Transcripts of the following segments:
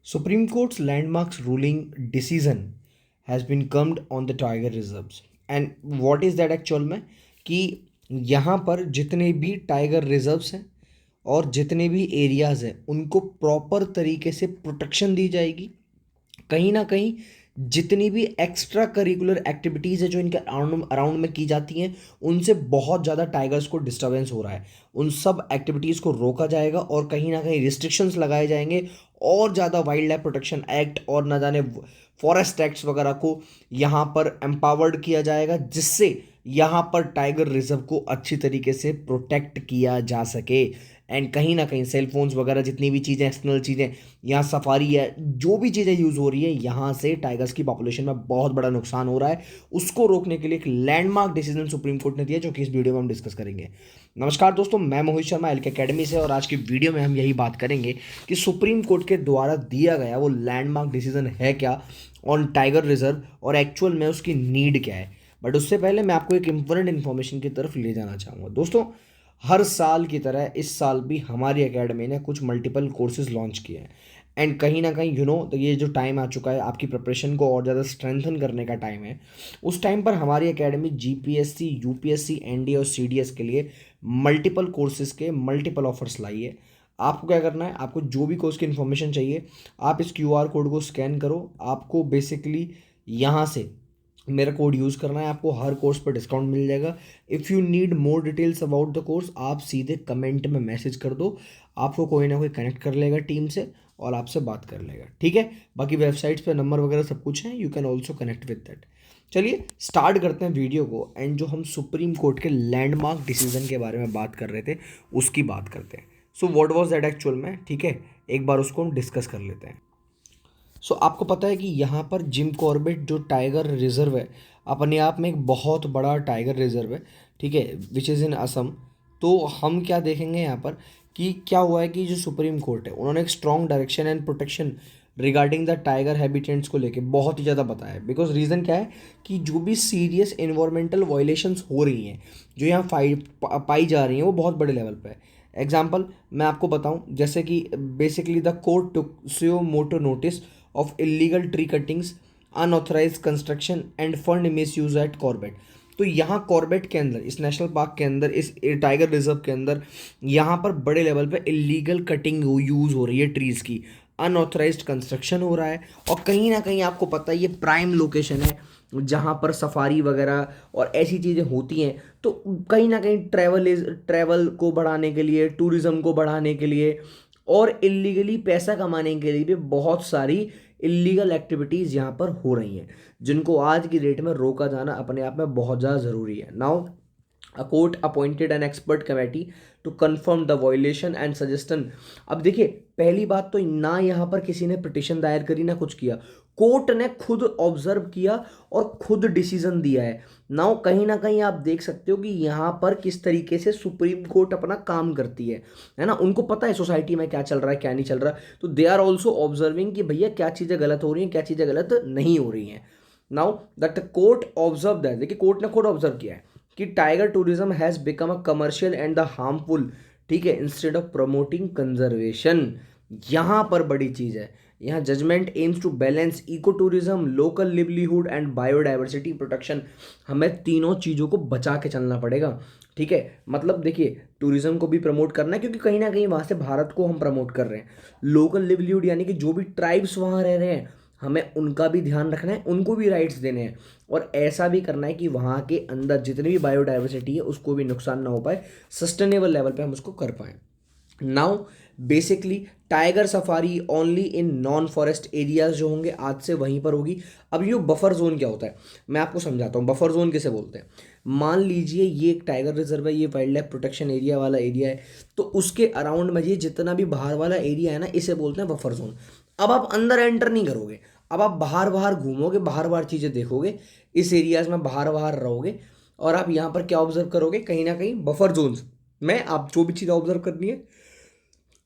Supreme Court's landmarks ruling decision has been come on the tiger reserves. And what is that actual में कि यहाँ पर जितने भी टाइगर रिजर्व्स हैं और जितने भी एरियाज़ हैं उनको प्रॉपर तरीके से प्रोटेक्शन दी जाएगी। कहीं ना कहीं जितनी भी एक्स्ट्रा करिकुलर एक्टिविटीज़ है जो इनके अराउंड अराउंड में की जाती हैं उनसे बहुत ज़्यादा टाइगर्स को डिस्टर्बेंस हो रहा है। उन सब एक्टिविटीज़ को रोका जाएगा और कहीं ना कहीं रिस्ट्रिक्शंस लगाए जाएंगे और ज़्यादा वाइल्ड लाइफ प्रोटेक्शन एक्ट और ना जाने फॉरेस्ट एक्ट्स वगैरह को यहाँ पर एम्पावर्ड किया जाएगा, जिससे यहाँ पर टाइगर रिजर्व को अच्छी तरीके से प्रोटेक्ट किया जा सके। एंड कहीं ना कहीं सेल फोन्स वगैरह जितनी भी चीज़ें एक्सटर्नल चीज़ें यहाँ सफारी है, जो भी चीज़ें यूज़ हो रही है, यहाँ से टाइगर्स की पॉपुलेशन में बहुत बड़ा नुकसान हो रहा है। उसको रोकने के लिए एक लैंडमार्क डिसीजन सुप्रीम कोर्ट ने दिया जो कि इस वीडियो में हम डिस्कस करेंगे। नमस्कार दोस्तों, मैं मोहित शर्मा एल के अकेडमी से, और आज की वीडियो में हम यही बात करेंगे कि सुप्रीम कोर्ट के द्वारा दिया गया वो लैंडमार्क डिसीजन है क्या ऑन टाइगर रिजर्व और एक्चुअल में उसकी नीड क्या है। बट उससे पहले मैं आपको एक इंपॉर्टेंट इन्फॉर्मेशन की तरफ ले जाना चाहूँगा। दोस्तों, हर साल की तरह इस साल भी हमारी एकेडमी ने कुछ मल्टीपल कोर्सेज लॉन्च किए हैं। एंड कहीं ना कहीं तो ये जो टाइम आ चुका है आपकी प्रिपरेशन को और ज़्यादा स्ट्रेंथन करने का टाइम है। उस टाइम पर हमारी एकेडमी जीपीएससी, यूपीएससी, एनडीए और सीडीएस के लिए मल्टीपल कोर्सेज के मल्टीपल ऑफर्स लाई है। आपको क्या करना है, आपको जो भी कोर्स की इन्फॉर्मेशन चाहिए आप इस क्यूआर कोड को स्कैन करो। आपको बेसिकली यहाँ से मेरा कोड यूज़ करना है, आपको हर कोर्स पर डिस्काउंट मिल जाएगा। If you need more details about the course आप सीधे कमेंट में मैसेज कर दो, आपको कोई ना कोई कनेक्ट कर लेगा टीम से और आपसे बात कर लेगा, ठीक है। बाकी वेबसाइट्स पे नंबर वगैरह सब कुछ है, you can also connect with that. चलिए स्टार्ट करते हैं वीडियो को। एंड जो हम सुप्रीम कोर्ट के लैंडमार्क डिसीजन के बारे में बात कर रहे थे उसकी बात करते हैं। So what was that actual में, ठीक है, एक बार उसको हम डिस्कस कर लेते हैं। आपको पता है कि यहाँ पर जिम कॉर्बेट जो टाइगर रिजर्व है अपने आप में एक बहुत बड़ा टाइगर रिजर्व है, ठीक है, विच इज़ इन असम। तो हम क्या देखेंगे यहाँ पर कि क्या हुआ है कि जो सुप्रीम कोर्ट है उन्होंने एक strong direction and protection regarding the tiger habitants को लेके बहुत ही ज़्यादा बताया है। बिकॉज रीज़न क्या है कि जो भी सीरियस इन्वायरमेंटल वायलेशंस हो रही हैं जो यहाँ पाई जा रही हैं वो बहुत बड़े लेवल पे है। एग्जाम्पल मैं आपको बताऊं, जैसे कि basically the court took suo motu notice of illegal tree cuttings, unauthorised construction and fund misuse at Corbett. तो यहाँ कॉर्बेट के अंदर, इस नेशनल पार्क के अंदर, इस टाइगर रिजर्व के अंदर यहाँ पर बड़े लेवल पे इलीगल कटिंग यूज़ हो रही है ट्रीज़ की, अनऑथराइज्ड कंस्ट्रक्शन हो रहा है। और कहीं ना कहीं आपको पता है ये प्राइम लोकेशन है जहाँ पर सफारी वगैरह और ऐसी चीज़ें होती हैं। तो कहीं ना कहीं ट्रैवल को बढ़ाने के लिए, टूरिज़्म को बढ़ाने के लिए और इलीगली पैसा कमाने के लिए भी बहुत सारी इलीगल एक्टिविटीज़ यहाँ पर हो रही हैं, जिनको आज की डेट में रोका जाना अपने आप में बहुत ज़्यादा ज़रूरी है। Now a court appointed an expert committee to confirm the violation and suggestion। अब देखिए, पहली बात तो ना यहाँ पर किसी ने पिटिशन दायर करी ना कुछ किया, कोर्ट ने खुद ऑब्जर्व किया और खुद डिसीजन दिया है। नाउ कहीं ना कहीं आप देख सकते हो कि यहाँ पर किस तरीके से सुप्रीम कोर्ट अपना काम करती है ना। उनको पता है सोसाइटी में क्या चल रहा है क्या नहीं चल रहा, तो दे आर ऑल्सो ऑब्जर्विंग कि भैया क्या चीज़ें गलत हो रही हैं क्या चीज़ें गलत नहीं हो रही हैं। Now that court observe that, देखिए कोर्ट ने खुद ऑब्जर्व किया है कि tiger tourism has become a commercial and the harmful, ठीक है, इंस्टेड ऑफ प्रमोटिंग कंजर्वेशन। यहाँ पर बड़ी चीज़ है, यहाँ judgement aims to balance eco tourism, local livelihood and biodiversity protection. हमें तीनों चीज़ों को बचा के चलना पड़ेगा, ठीक है। मतलब देखिए, टूरिज्म को भी प्रमोट करना है क्योंकि कहीं ना कहीं वहाँ से भारत को हम प्रमोट कर रहे हैं। लोकल लिवलीहुड यानी कि जो भी ट्राइब्स वहाँ रह रहे हैं हमें उनका भी ध्यान रखना है, उनको भी राइट्स देने हैं और ऐसा भी करना है कि वहाँ के अंदर जितनी भी बायोडाइवर्सिटी है उसको भी नुकसान ना हो पाए, सस्टेनेबल लेवल पे हम उसको कर पाएँ। Now basically tiger safari only in non forest areas जो होंगे आज से वहीं पर होगी। अब ये बफर जोन क्या होता है मैं आपको समझाता हूँ। बफर जोन किसे बोलते हैं, मान लीजिए ये एक टाइगर रिजर्व है, ये वाइल्ड लाइफ प्रोटेक्शन एरिया वाला एरिया है, तो उसके अराउंड में ये जितना भी बाहर वाला एरिया है ना इसे बोलते हैं बफर जोन। अब आप अंदर एंटर नहीं करोगे, अब आप बाहर बाहर घूमोगे, बाहर बाहर चीज़ें देखोगे, इस एरियाज में बाहर बाहर रहोगे और आप यहाँ पर क्या ऑब्जर्व करोगे, कहीं ना कहीं बफर जोन्स में आप जो भी चीज़ ऑब्जर्व करनी है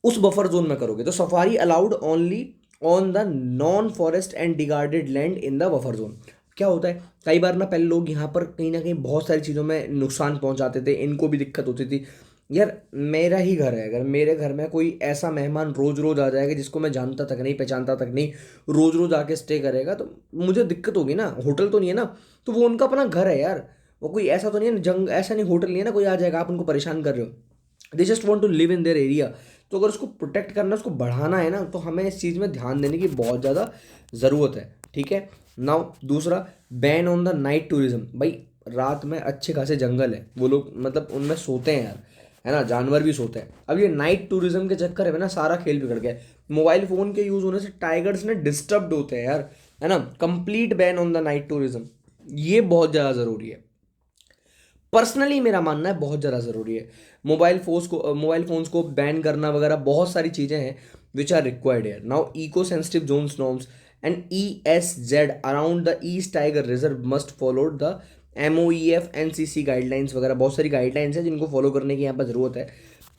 उस बफर जोन में करोगे। तो safari allowed only on the non forest and degraded land in the buffer zone. क्या होता है, कई बार ना पहले लोग यहाँ पर कहीं ना कहीं बहुत सारी चीज़ों में नुकसान पहुँचाते थे, इनको भी दिक्कत होती थी। यार मेरा ही घर है, अगर मेरे घर में कोई ऐसा मेहमान रोज रोज आ जाएगा जिसको मैं जानता तक नहीं, पहचानता तक नहीं, रोज रोज आके स्टे करेगा, तो मुझे दिक्कत होगी ना। होटल तो नहीं है ना, तो वो उनका अपना घर है यार। वो कोई ऐसा तो नहीं है, जंग ऐसा नहीं, होटल नहीं है ना कोई आ जाएगा आप उनको परेशान कर रहे हो। They just want to live in their area. तो अगर उसको प्रोटेक्ट करना, उसको बढ़ाना है ना, तो हमें इस चीज़ में ध्यान देने की बहुत ज़्यादा ज़रूरत है। ठीक है। नाउ दूसरा, ban on the night tourism. भाई रात में अच्छे खासे जंगल है, वो लोग मतलब उनमें सोते हैं यार, है ना, जानवर भी सोते हैं। अब ये नाइट टूरिज्म के चक्कर में ना सारा खेल बिगड़ गया है। मोबाइल फ़ोन के यूज़ होने से टाइगर्स ने डिस्टर्ब्ड होते हैं यार, है ना। Complete ban on the night tourism, ये बहुत ज़्यादा ज़रूरी है। पर्सनली मेरा मानना है बहुत ज़्यादा ज़रूरी है। मोबाइल फोन्स को बैन करना वगैरह, बहुत सारी चीज़ें हैं विच आर रिक्वायर्ड है now. Eco sensitive zones norms and ESZ around the east tiger reserve must follow the MOEF NCC guidelines वगैरह, बहुत सारी गाइडलाइंस हैं जिनको फॉलो करने की यहाँ पर ज़रूरत है।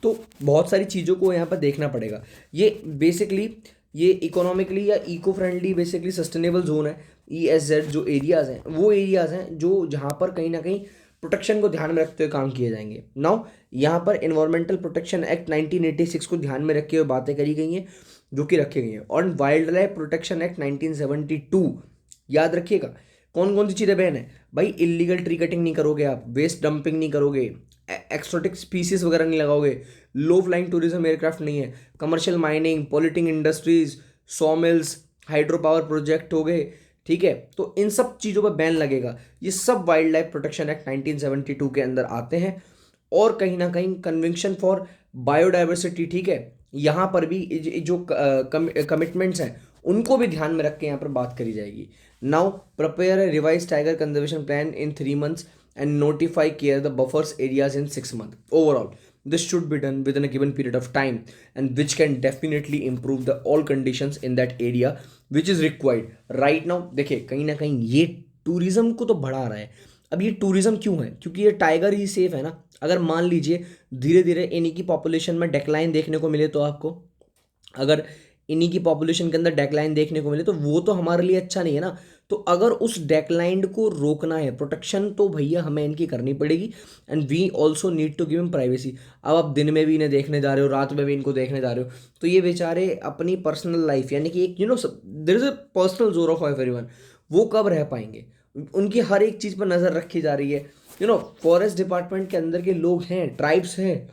तो बहुत सारी चीज़ों को यहाँ पर देखना पड़ेगा। ये बेसिकली ये इकोनॉमिकली या eco friendly basically sustainable zone है। ESZ जो एरियाज़ हैं वो एरियाज़ हैं जो जहाँ पर कहीं ना कहीं प्रोटेक्शन को ध्यान में रखते हुए काम किए जाएंगे। नाउ यहाँ पर इन्वायरमेंटल प्रोटेक्शन एक्ट 1986 को ध्यान में रखे हुए बातें करी गई हैं, जो कि रखी गई हैं। और वाइल्ड लाइफ प्रोटेक्शन एक्ट 1972 याद रखिएगा। कौन कौन सी चीज़ें बैन है भाई? इलीगल ट्री कटिंग नहीं करोगे आप, वेस्ट डंपिंग नहीं करोगे, एक्सोटिक स्पीसीज वगैरह नहीं लगाओगे, लो फ्लाइंग टूरिज्म एयरक्राफ्ट नहीं है, commercial mining, पॉलिटिंग industries, saw mills, hydro power project हो गए। ठीक है, तो इन सब चीज़ों पर बैन लगेगा। ये सब वाइल्ड लाइफ प्रोटेक्शन एक्ट 1972 के अंदर आते हैं। और कहीं ना कहीं कन्वेंशन फॉर बायोडाइवर्सिटी, ठीक है, यहाँ पर भी जो कमिटमेंट्स हैं उनको भी ध्यान में रख के यहाँ पर बात करी जाएगी। Now prepare a revise tiger conservation plan in 3 months and notify clear the buffers areas in 6 months. Overall, this should be done within a given period of time, and which can definitely improve the all conditions in that area which is required right now. देखिए कहीं ना कहीं ये tourism को तो बढ़ा रहा है। अब ये टूरिज्म क्यों है? क्योंकि ये टाइगर ही सेफ है ना। अगर मान लीजिए धीरे धीरे इन्हीं की पॉपुलेशन में डेक्लाइन देखने को मिले, तो आपको अगर इन्हीं की पॉपुलेशन के अंदर डेक्लाइन देखने को मिले तो वो तो हमारे लिए अच्छा नहीं है ना। तो अगर उस डेक्लाइन को रोकना है, प्रोटेक्शन तो भैया हमें इनकी करनी पड़ेगी। And we also need to give them privacy. अब आप दिन में भी इन्हें देखने जा रहे हो, रात में भी इनको देखने जा रहे हो, तो ये बेचारे अपनी पर्सनल लाइफ, यानी कि एक there is a personal zone of everyone, वो कब रह पाएंगे? उनकी हर एक चीज़ पर नज़र रखी जा रही है। फॉरेस्ट डिपार्टमेंट के अंदर के लोग हैं, ट्राइब्स हैं,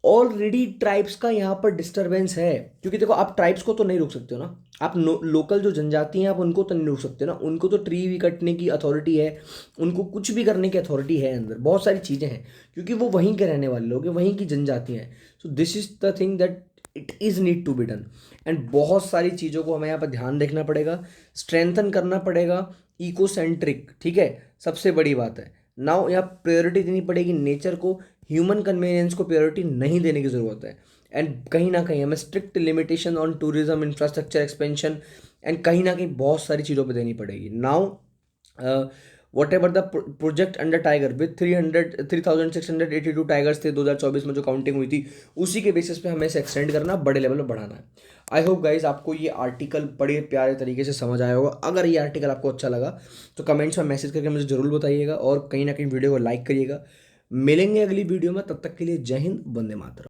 ऑलरेडी ट्राइब्स का यहाँ पर डिस्टरबेंस है। क्योंकि देखो आप ट्राइब्स को तो नहीं रोक सकते हो ना, आप लोकल जो जनजाति हैं आप उनको तो नहीं रोक सकते ना। उनको तो ट्री भी कटने की अथॉरिटी है, उनको कुछ भी करने की अथॉरिटी है, अंदर बहुत सारी चीज़ें हैं, क्योंकि वो वहीं के रहने वाले लोग हैं, वहीं की जनजातियाँ हैं। So this is the thing that it is need to be done. And बहुत सारी चीज़ों को हमें यहाँ पर ध्यान देखना पड़ेगा, स्ट्रेंथन करना पड़ेगा, इको सेंट्रिक, ठीक है, सबसे बड़ी बात है। नाउ यहाँ प्रायोरिटी देनी पड़ेगी नेचर को, ह्यूमन कन्वीनियंस को प्रायोरिटी नहीं देने की ज़रूरत है। एंड कहीं ना कहीं हमें strict limitation on tourism infrastructure expansion, and कहीं ना कहीं बहुत सारी चीज़ों पे देनी पड़ेगी। Now what ever the project under tiger with 3,682 tigers थे 2024 में जो काउंटिंग हुई थी, उसी के बेसिस पे हमें इसे एक्सटेंड करना, बड़े लेवल पर बढ़ाना है। आई होप गाइज आपको ये आर्टिकल बड़े प्यारे तरीके से समझ आया होगा। अगर ये आर्टिकल आपको अच्छा लगा तो कमेंट्स में मैसेज करके मुझे ज़रूर बताइएगा, और कहीं ना कहीं वीडियो को लाइक करिएगा। मिलेंगे अगली वीडियो में, तब तक के लिए जय हिंद, वंदे मातरम।